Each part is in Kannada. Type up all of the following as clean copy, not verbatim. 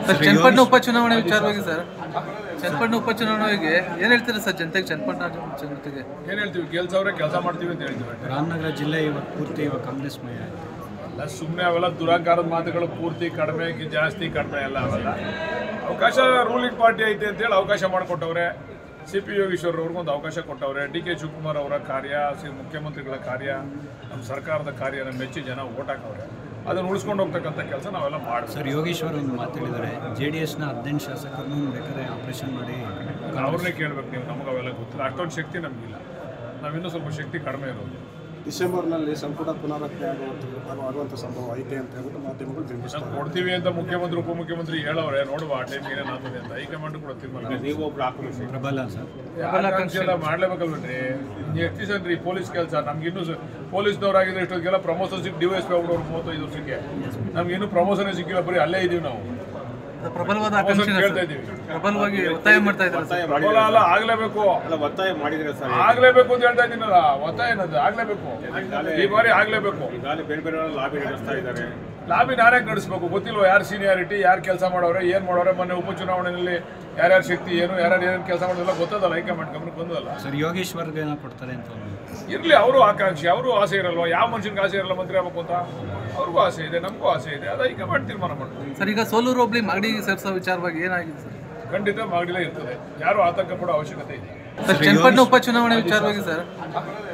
ಸರ್ ಚನ್ನಪಟ್ಟಣ ಉಪಚುನಾವಣೆ ವಿಚಾರವಾಗಿ ಸರ್ ಚನ್ನಪಟ್ಟಣ ಉಪಚುನಾವಣೆಗೆ ಏನು ಹೇಳ್ತೀರಾ ಸರ್ ಜನತೆಗೆ ಚನ್ನಪಟ್ಟಣ ಜನತೆಗೆ ಏನು ಹೇಳ್ತೀವಿ ಗೆಲ್ಸವ್ರೆ ಕೆಲಸ ಮಾಡ್ತೀವಿ ಅಂತ ಹೇಳ್ತೀವಿ. ರಾಮನಗರ ಜಿಲ್ಲೆ ಪೂರ್ತಿ ಕಾಂಗ್ರೆಸ್ ಮಯ ಅಲ್ಲ ಸುಮ್ಮನೆ ಅವೆಲ್ಲ ದುರಾಕಾರದ ಮಾತುಗಳು ಪೂರ್ತಿ ಕಡಿಮೆ ಜಾಸ್ತಿ ಕಡಿಮೆ ಎಲ್ಲ ಅವೆಲ್ಲ ಅವಕಾಶ ರೂಲಿಂಗ್ ಪಾರ್ಟಿ ಐತೆ ಅಂತೇಳಿ ಅವಕಾಶ ಮಾಡಿಕೊಟ್ಟವ್ರೆ. CP ಯೋಗೀಶ್ವರ್ ಅವ್ರಿಗೊಂದು ಅವಕಾಶ ಕೊಟ್ಟವ್ರೆ. DK ಶಿವಕುಮಾರ್ ಅವರ ಕಾರ್ಯ ಮುಖ್ಯಮಂತ್ರಿಗಳ ಕಾರ್ಯ ನಮ್ಮ ಸರ್ಕಾರದ ಕಾರ್ಯನ ಮೆಚ್ಚಿ ಜನ ಓಟ್ ಹಾಕವ್ರೆ. ಅದನ್ನು ಉಳಿಸ್ಕೊಂಡು ಹೋಗ್ತಕ್ಕಂಥ ಕೆಲಸ ನಾವೆಲ್ಲ ಮಾಡ್ತೀವಿ. ಸರ್ ಯೋಗೇಶ್ವರ್ ಒಂದು ಮಾತು ಹೇಳಿದ್ದಾರೆ, JDSನ 15 ಶಾಸಕರನ್ನು ಬೇಕಾದ್ರೆ ಆಪರೇಷನ್ ಮಾಡಿ ಅವ್ರನ್ನೇ ಕೇಳಬೇಕು ನೀವು, ನಮಗೆ ಅವೆಲ್ಲ ಗೊತ್ತಿಲ್ಲ. ಅಷ್ಟೊಂದು ಶಕ್ತಿ ನಮಗಿಲ್ಲ, ನಾವಿನ್ನೂ ಸ್ವಲ್ಪ ಶಕ್ತಿ ಕಡಿಮೆ ಇರೋದು. ಡಿಸೆಂಬರ್ನಲ್ಲಿ ಸಂಪುಟ ಪುನರಚನೆ ಆಗುವಂಥ ಸಂಭವ ಐತೆ ಅಂತ ಹೇಳ್ಬಿಟ್ಟು ಮಾಧ್ಯಮಗಳು ತಿಳಿಸ್ತಾರೆ. ಕೊಡ್ತೀವಿ ಅಂತ ಮುಖ್ಯಮಂತ್ರಿ ಉಪಮುಖ್ಯಮಂತ್ರಿ ಹೇಳವ್ರೆ. ನೋಡುವ ಆ ಟೈಮ್ ಏನೇನಾಗ್ತದೆ ಅಂತ ಹೈಕಮಾಂಡ್ ಕೂಡ ತೀರ್ಮಾನ. ನೀವೊಬ್ರು ಪ್ರಬಲ ಸರ್ ಆಕಾಂಕ್ಷೆ ಎಲ್ಲ ಮಾಡ್ಲೇಬೇಕಲ್ವನ್ರಿ. ಎಷ್ಟಿಸನ್ರಿ ಪೊಲೀಸ್ ಕೆಲಸ ನಮ್ಗಿನ್ನೂ ಪೊಲೀಸ್ನವರಾಗಿದ್ರೆ ಇಷ್ಟೊತ್ತಿಗೆಲ್ಲ ಪ್ರಮೋಷನ್ ಸಿಕ್ಕಿ DYSP ಆಗ್ಬಿಡೋರು 35 ವರ್ಷಕ್ಕೆ. ನಮ್ಗಿನ್ನೂ ಪ್ರಮೋಷನ್ ಸಿಕ್ಕಿಲ್ಲ, ಬರೀ ಅಲ್ಲೇ ಇದೀವಿ ನಾವು. ಪ್ರಬಲವಾದ ಆಕಾಂಕ್ಷೆ ಕೇಳ್ತಾ ಇದೀವಿ, ಪ್ರಬಲವಾಗಿ ಒತ್ತಾಯ ಮಾಡ್ತಾ ಇದ್ದಾರೆ. ಪ್ರಬಲ ಅಲ್ಲ, ಆಗ್ಲೇಬೇಕು, ಒತ್ತಾಯ ಮಾಡಿದ್ರೆ ಸರ್ ಆಗ್ಲೇಬೇಕು ಅಂತ ಹೇಳ್ತಾ ಇದ್ದೀನಲ್ಲ. ಒತ್ತಾಯ ಏನದು, ಆಗ್ಲೇಬೇಕು, ಈ ಬಾರಿ ಆಗ್ಲೇಬೇಕು. ಬೇರೆ ಬೇರೆ ಲಾಬಿ ನಡೆಸ್ತಾ ಇದ್ದಾರೆ. ಲಾಬಿ ನಾನೇ ನಡೆಸ್ಬೇಕು, ಗೊತ್ತಿಲ್ವ ಯಾರು ಸೀನಿಯಾರಿಟಿ, ಯಾರು ಕೆಲಸ ಮಾಡೋರೆ, ಏನು ಮಾಡೋರೆ. ಮೊನ್ನೆ ಉಪಚುನಾವಣೆಯಲ್ಲಿ ಯಾರ್ಯಾರ ಶಕ್ತಿ ಏನು, ಯಾರ್ಯಾರು ಏನೇನು ಕೆಲಸ ಮಾಡೋದಿಲ್ಲ ಗೊತ್ತದಲ್ಲ, ಹೈಕಮಾಂಡ್ ಗಮನಕ್ಕೆ ಬಂದಲ್ಲ. ಸರ್ ಯೋಗೇಶ್ವರ್ಗೆ ಏನೋ ಕೊಡ್ತಾರೆ ಅಂತ ಇರಲಿ, ಅವರು ಆಕಾಂಕ್ಷೆ, ಅವರು ಆಸೆ ಇರಲ್ವ. ಯಾವ ಮನುಷ್ಯನಿಗೆ ಆಸೆ ಇರಲ್ಲ ಮಂತ್ರಿ ಆಗ್ಬೇಕು ಅಂತ. ಅವ್ರಿಗೂ ಆಸೆ ಇದೆ, ನಮಗೂ ಆಸೆ ಇದೆ, ಅದು ಹೈಕಮಾಂಡ್ ತೀರ್ಮಾನ ಮಾಡ್ತೀವಿ. ಸರ್ ಈಗ ಸೋಲೂರು ಹೋಬಳಿ ಮಾಗಡಿ ಸೇರಿಸೋ ವಿಚಾರವಾಗಿ ಏನಾಗಿದೆ ಸರ್? ಖಂಡಿತ ಮಾಗಡಿಲೇ ಇರ್ತದೆ, ಯಾರು ಆತಂಕ ಪಡೋ ಅವಶ್ಯಕತೆ ಇದೆ. ಸರ್ ಚನ್ನಪಟ್ಟಣ ಉಪಚುನಾವಣೆ ವಿಚಾರವಾಗಿ ಸರ್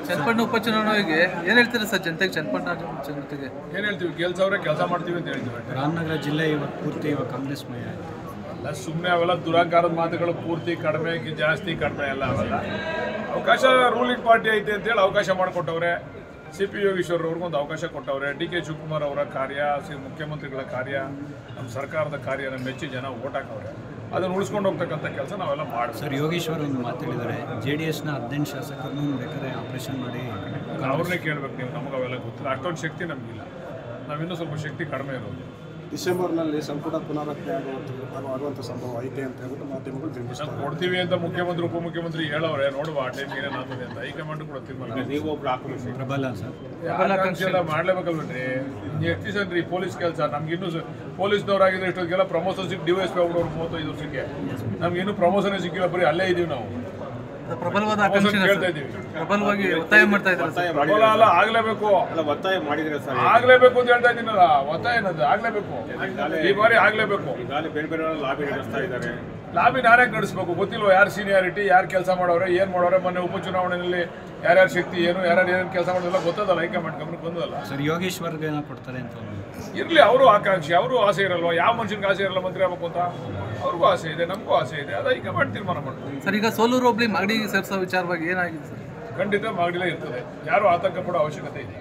ಚನ್ನಪಟ್ಟಣ ಉಪಚುನಾವಣೆಗೆ ಏನು ಹೇಳ್ತೀರಾ ಸರ್ ಜನತೆಗೆ ಚನ್ನಪಟ್ಟಣ ಜನತೆಗೆ? ಏನು ಹೇಳ್ತೀವಿ, ಗೆಲ್ಸವ್ರೆ ಕೆಲಸ ಮಾಡ್ತೀವಿ ಅಂತ ಹೇಳ್ತೀವಿ. ರಾಮನಗರ ಜಿಲ್ಲೆ ಪೂರ್ತಿ ಕಾಂಗ್ರೆಸ್ ಮಯ ಅಲ್ಲ ಸುಮ್ಮನೆ ಅವೆಲ್ಲ ದುರಾಕಾರದ ಮಾತುಗಳು ಪೂರ್ತಿ ಕಡಿಮೆ ಜಾಸ್ತಿ ಕಡಿಮೆ ಎಲ್ಲ ಅವೆಲ್ಲ ಅವಕಾಶ ರೂಲಿಂಗ್ ಪಾರ್ಟಿ ಐತೆ ಅಂತೇಳಿ ಅವಕಾಶ ಮಾಡಿಕೊಟ್ಟವ್ರೆ. CP ಯೋಗೀಶ್ವರ್ ಅವ್ರಿಗೊಂದು ಅವಕಾಶ ಕೊಟ್ಟವ್ರೆ. DK ಶಿವಕುಮಾರ್ ಅವರ ಕಾರ್ಯ ಮುಖ್ಯಮಂತ್ರಿಗಳ ಕಾರ್ಯ ನಮ್ಮ ಸರ್ಕಾರದ ಕಾರ್ಯನ ಮೆಚ್ಚಿ ಜನ ಓಟ್ ಹಾಕವ್ರೆ. ಅದನ್ನು ಉಳಿಸ್ಕೊಂಡು ಹೋಗ್ತಕ್ಕಂಥ ಕೆಲಸ ನಾವೆಲ್ಲ ಮಾಡ್ತೀವಿ. ಸರ್ ಯೋಗೇಶ್ವರ್ ಒಂದು ಮಾತು ಹೇಳಿದ್ದಾರೆ, JDSನ 15 ಶಾಸಕರನ್ನು ಬೇಕಾದ್ರೆ ಆಪರೇಷನ್ ಮಾಡಿ ಅವ್ರನ್ನೇ ಕೇಳಬೇಕು ನೀವು, ನಮಗೆ ಅವೆಲ್ಲ ಗೊತ್ತಿಲ್ಲ. ಅಷ್ಟೊಂದು ಶಕ್ತಿ ನಮಗಿಲ್ಲ, ನಾವಿನ್ನೂ ಸ್ವಲ್ಪ ಶಕ್ತಿ ಕಡಿಮೆ ಇರೋದು. ಡಿಸೆಂಬರ್ನಲ್ಲಿ ಸಂಪುಟ ಪುನರಚನೆ ಆಗುವಂಥ ಸಂಭವ ಐತೆ ಅಂತ ಹೇಳ್ಬಿಟ್ಟು ಮಾಧ್ಯಮಗಳು ತಿಳಿಸ್ತಾರೆ. ಕೊಡ್ತೀವಿ ಅಂತ ಮುಖ್ಯಮಂತ್ರಿ ಉಪಮುಖ್ಯಮಂತ್ರಿ ಹೇಳವ್ರೆ. ನೋಡುವ ಆ ಟೈಮ್ ಏನೇನಾಗ್ತದೆ ಅಂತ ಹೈಕಮಾಂಡ್ ಕೂಡ ತೀರ್ಮಾನ. ನೀವೊಬ್ರು ಪ್ರಬಲ ಸರ್ ಆಕಾಂಕ್ಷೆ ಎಲ್ಲ ಮಾಡ್ಲೇಬೇಕಲ್ವನ್ರಿ. ಎಷ್ಟಿಸನ್ರಿ ಪೊಲೀಸ್ ಕೆಲಸ ನಮ್ಗಿನ್ನೂ ಪೊಲೀಸ್ನವರಾಗಿದ್ರೆ ಇಷ್ಟೊತ್ತಿಗೆಲ್ಲ ಪ್ರಮೋಷನ್ ಸಿಕ್ಕಿ DYSP ಆಗ್ಬಿಡೋರು 35 ವರ್ಷಕ್ಕೆ. ನಮ್ಗಿನ್ನೂ ಪ್ರಮೋಷನ್ ಸಿಕ್ಕಿಲ್ಲ, ಬರೀ ಅಲ್ಲೇ ಇದೀವಿ ನಾವು. ಪ್ರಬಲವಾದ ಆಕಾಂಕ್ಷೆ ಕೇಳ್ತಾ ಇದೀವಿ, ಪ್ರಬಲವಾಗಿ ಒತ್ತಾಯ ಮಾಡ್ತಾ ಇದ್ದಾರೆ. ಪ್ರಬಲ ಅಲ್ಲ, ಆಗ್ಲೇಬೇಕು, ಒತ್ತಾಯ ಮಾಡಿದ್ರೆ ಸರ್ ಆಗ್ಲೇಬೇಕು ಅಂತ ಹೇಳ್ತಾ ಇದ್ದೀನಲ್ಲ. ಒತ್ತಾಯ ಏನದು, ಆಗ್ಲೇಬೇಕು, ಈ ಬಾರಿ ಆಗ್ಲೇಬೇಕು. ಬೇರೆ ಬೇರೆ ಲಾಬಿ ನಡೆಸ್ತಾ ಇದ್ದಾರೆ. ಲಾಬಿ ನಾನೇ ನಡೆಸ್ಬೇಕು, ಗೊತ್ತಿಲ್ವ ಯಾರು ಸೀನಿಯಾರಿಟಿ, ಯಾರು ಕೆಲಸ ಮಾಡೋರೆ, ಏನು ಮಾಡೋರೆ. ಮೊನ್ನೆ ಉಪಚುನಾವಣೆಯಲ್ಲಿ ಯಾರ್ಯಾರ ಶಕ್ತಿ ಏನು, ಯಾರ್ಯಾರು ಏನೇನು ಕೆಲಸ ಮಾಡೋದಿಲ್ಲ ಗೊತ್ತದಲ್ಲ, ಹೈಕಮಾಂಡ್ ಗಮನಕ್ಕೆ ಬಂದಲ್ಲ. ಸರ್ ಯೋಗೇಶ್ವರ್ಗೆ ಏನೋ ಕೊಡ್ತಾರೆ ಅಂತ ಇರಲಿ, ಅವರು ಆಕಾಂಕ್ಷೆ, ಅವರು ಆಸೆ ಇರಲ್ವ. ಯಾವ ಮನುಷ್ಯನಿಗೆ ಆಸೆ ಇರಲ್ಲ ಮಂತ್ರಿ ಆಗ್ಬೇಕು ಅಂತ. ಅವ್ರಿಗೂ ಆಸೆ ಇದೆ, ನಮಗೂ ಆಸೆ ಇದೆ, ಅದು ಹೈಕಮಾಂಡ್ ತೀರ್ಮಾನ ಮಾಡ್ತೀವಿ. ಸರ್ ಈಗ ಸೋಲೂರು ಹೋಬಳಿ ಮಾಗಡಿ ಸೇರಿಸೋ ವಿಚಾರವಾಗಿ ಏನಾಗಿದೆ ಸರ್? ಖಂಡಿತ ಮಾಗಡಿಲೇ ಇರ್ತದೆ, ಯಾರು ಆತಂಕ ಪಡೋ ಅವಶ್ಯಕತೆ ಇದೆ.